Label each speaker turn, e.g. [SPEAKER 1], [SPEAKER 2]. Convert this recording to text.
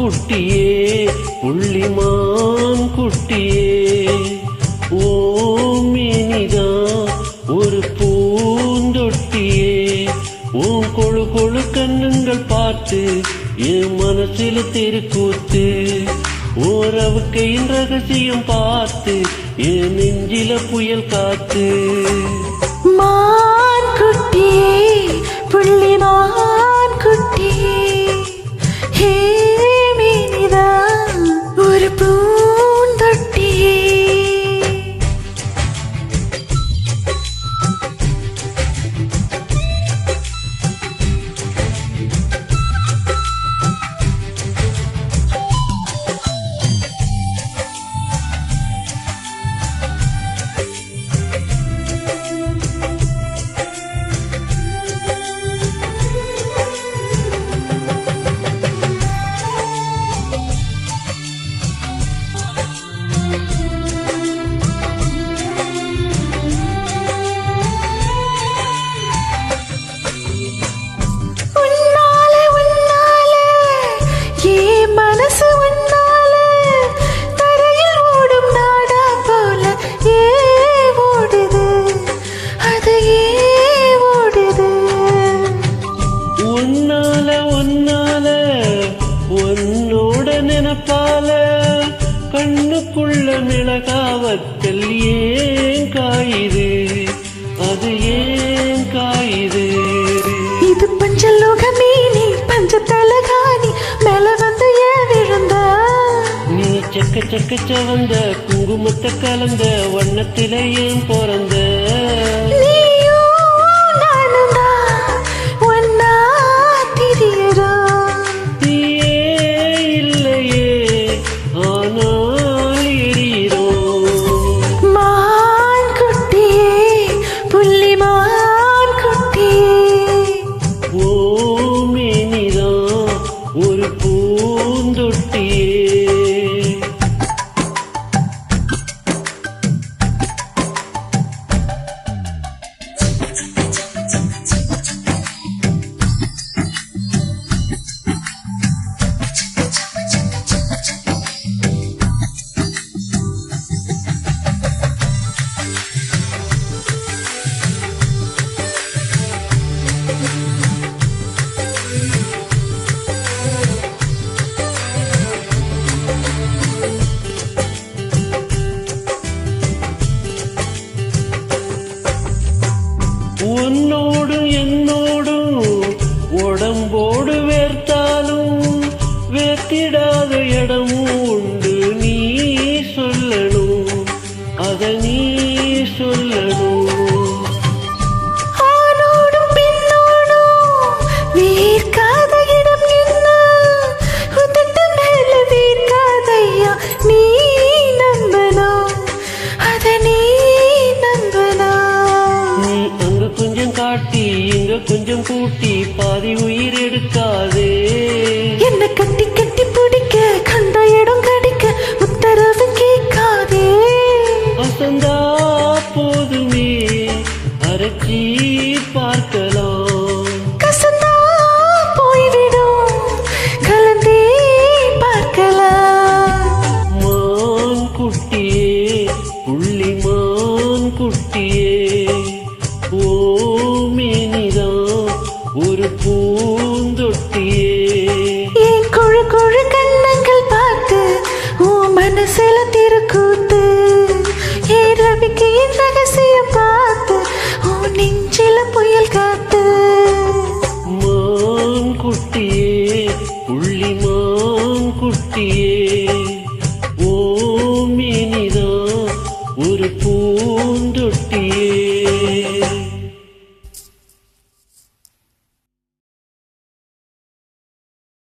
[SPEAKER 1] குட்டியே புள்ளிமான் குட்டியே ஓமினிதான் ஒரு பூந்தொட்டியே உன் கொழு கொழு கண்ணுங்கள் பார்த்து என் மனசில தெருக்கூத்து ஓரவுக்கையின் ரகசியம் பார்த்து என் நெஞ்சில புயல் காத்து
[SPEAKER 2] மான் குட்டியே புள்ளிமான் குட்டியே ஹே மீனிதான் ஒரு பூந்தொட்டியே
[SPEAKER 1] நினப்பால கண்ணுக்குள்ள மிளகாவத்தல் ஏன் காயுது அது ஏன் காயுது
[SPEAKER 2] இது பஞ்சலோகமே நீ பஞ்சத்தலகாணி மேல வந்து ஏன் விழுந்த
[SPEAKER 1] நீ சக்க சக்க சவந்த குங்குமத்தை கலந்த வண்ணத்தில ஏன் பிறந்த ஒரு பூந்தொட்டியே உன்னோடும் என்னோடும் உடம்போடு வேர்த்தாலும் வேர்த்திடாத இடமும் உண்டு நீ சொல்லணும் அத நீ சொல்லணும் காட்டி இங்க கொஞ்சம் கூட்டி பாதி உயிர் எடுக்காதே
[SPEAKER 2] என்ன கட்டி கட்டி பிடிக்க கண்ட இடம் கடிக்க உத்தரவு கேட்காதே
[SPEAKER 1] அசந்தா போதுமே அரைச்சி பார்க்கலாம்
[SPEAKER 2] கசந்தா போய்விடும் கலந்தே பார்க்கலாம்
[SPEAKER 1] மான் குட்டியே புள்ளிமான் குட்டியே ஒரு பூந்தொட்டியே
[SPEAKER 2] என் கொழு கொழு கண்ணங்கள் பார்த்து உன் மனசுல திருக்கூத்து என் ரவிக்கு என் ரகசியம் பார்த்து உன் நெஞ்சில புயல் காத்து
[SPEAKER 1] மான் குட்டியே புள்ளிமா